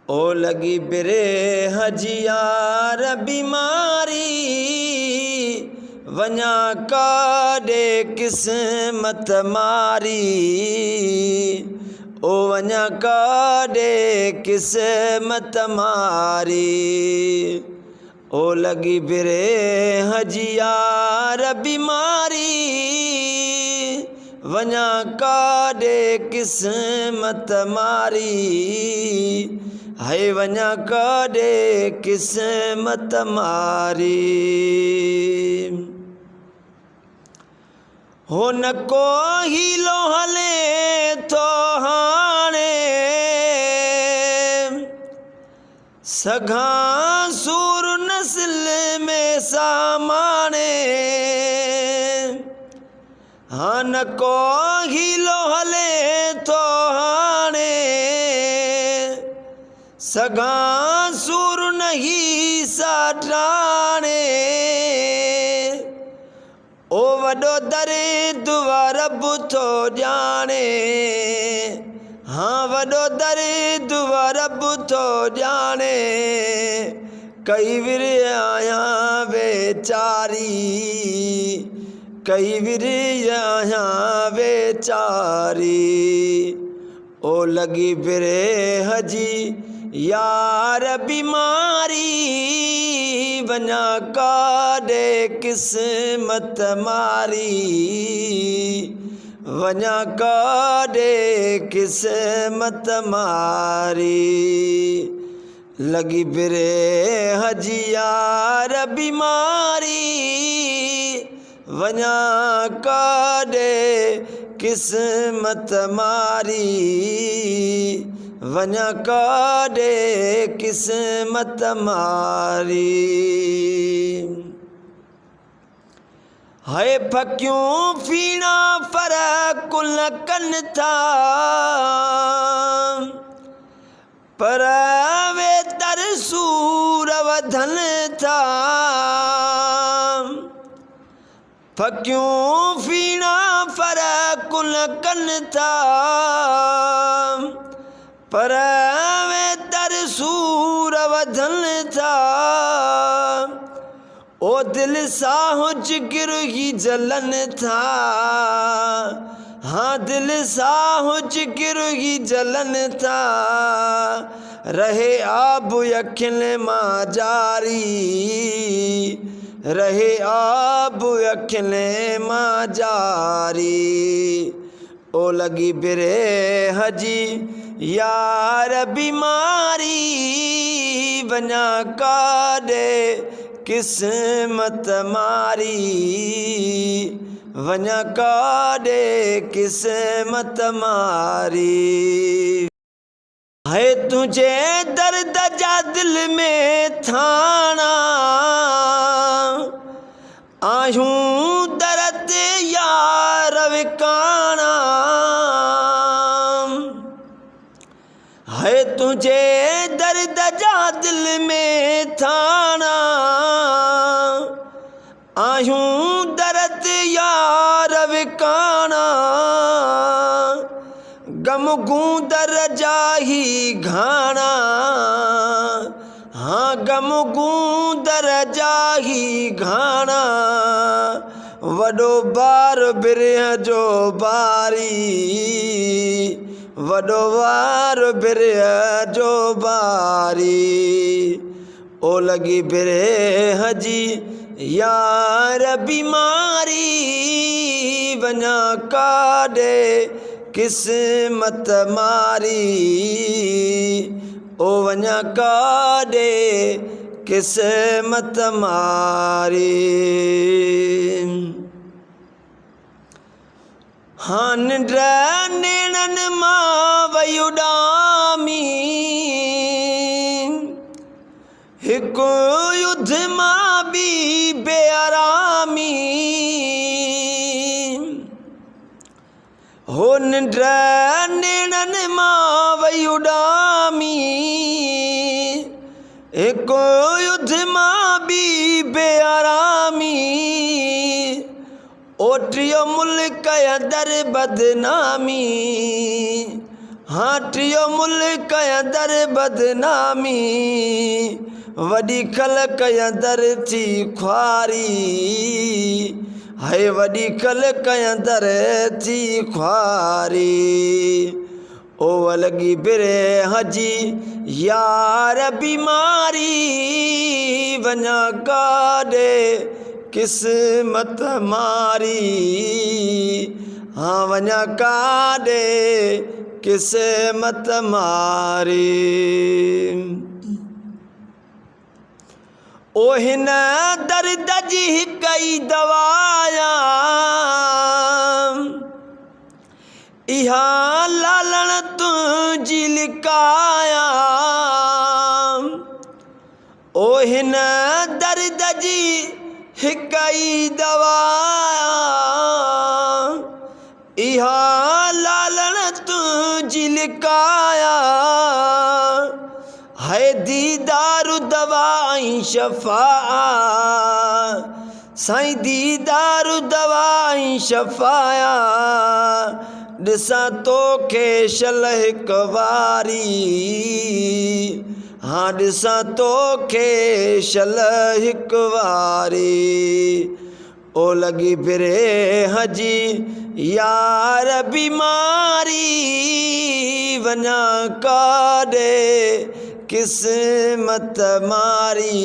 ओ लगी बिरे हजियार बीमारी वञा काॾे किस्मत मारी। ओ वञा काॾे किस्मत मारी। ओ लगी बिरे हजियार बीमारी वञा काॾे किस्मत मारी। हाय वञा काॾे किस्मत मारी। हो न को हीलो हले थो हाणे सघां सूर नस्ल में सामाने। हाँ न को हीलो हले थो हाणे सघां सूर नहीं साठाणे। ओ वॾो दर्द रब थो ॼाणे। हाँ वॾो दर्द रब थो ॼाणे। कई विर आहियां वेचारी कई विर आहियां वेचारी। ओ लगी बिरे हजी यार बीमारी वञा काॾे किस्मत मारी। वञा काॾे किस्मत मारी। लगी बिरे हजी यार बीमारी वञा काॾे किस्मत मारी। वञा काॾे किस्मत मारी। हाय फकियूं फीणा फर्क न कनि था पर वे तरसूर वधनि था। फकियूं फीणा फर्क न कनि था पर वे तरसूर वधनि था। ओ दिल सां जिगर ही जलन था। हाँ दिल सां जिगर ही जलन था। रहे आब अखियुनि मां जारी। रहे आब अखियुनि मां जारी। ओ लगी बिरे हजी यार बीमारी वञा काॾे किस्मत मारी। वञा काॾे किस्मत मारी। है तुझे दर्द जा दिल में थाना आहियूं दर्द यार विकाना। है तुझे दर्द जा दिल में थाना आहियूं दर्द यार विकाना। गम गूंदर जाही घाना। हाँ गम गूंदर जाही घाना। वॾो बार बिरह जो बारी। वॾो वार बिरह जो बारी। ओ लगी बिरे हजी यार बीमारी वञा काॾे किस्मत मारी। ओ वञा काॾे किस्मत मारी। हाँ निंड नेणनि मां वई उॾामी हिकु युद्ध मां बि बेआरामी। हो निंड नेणनि मां वई उॾामी हिकु युद्ध मां बि बेआरामी। ओटियो मुल्क अंदर बदनामी। हाटियो मुल्क अंदर बदनामी वॾी ख़लक अंदर थी ख्वारी है वॾी ख़लक अंदर थी ख्वारी ओ लगी बिरे हजी यार बीमारी वञा काॾे किस्मत मारी हाँ वञा काॾे किस्मत मारी ओ हिन दर्द जी हिकई दवाया इहा लालण तुंहिंजी लिकाया ओ हिन दर्द जी हिकई दवाया इहा लालण तुंहिंजी लिकाया है दीदारु दवा ऐं शफ़ा साईं दीदारु दवा ऐं शफ़ाया ॾिसां तोखे शल हिक वारी हाँ ॾिसां तोखे शल हिक वारी ओ लगी फिरे हजी यार बीमारी वञा काॾे किस्मत मारी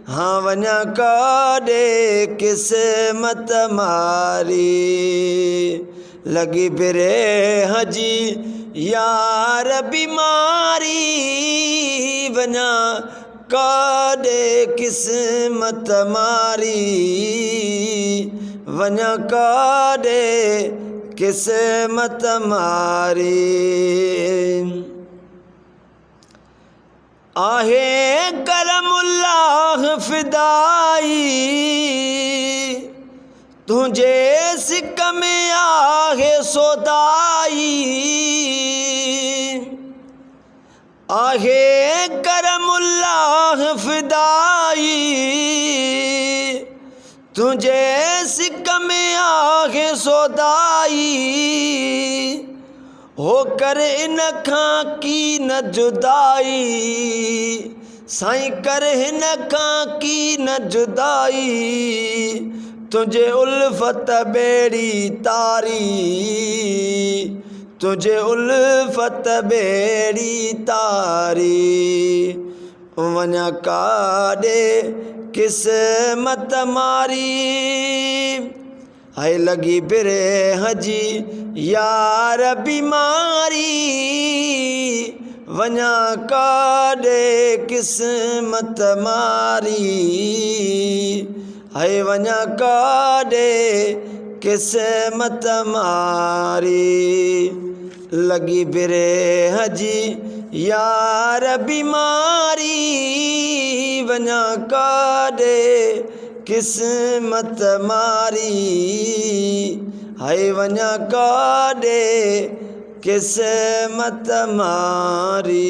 हाँ वञा काॾे किस्मत मारी लगी फिरे हजी यार बीमारी वञा काॾे किस्मत मारी वञा काॾे किस्मत मारी आहे करमुल्लाह फिदाई तुझे सिक में आहे सोदाई आहे करमुल्लाह फिदाई तुझे सिक में आहे सोदाई हो कर इन खां की न जुदाई साईं कर हिन खां की न जुदाई तुझे उल्फत बेड़ी तारी तुझे उल्फत बेड़ी तारी वञा काॾे किस्मत मारी है लगी फिरे हजी यार बीमारी वञा काॾे किस्मत मारी है वञा काॾे किस्मत मारी लगी फिरे हजी यार बीमारी वञा काॾे किस्मत मारी है वञा काॾे किस्मत मारी।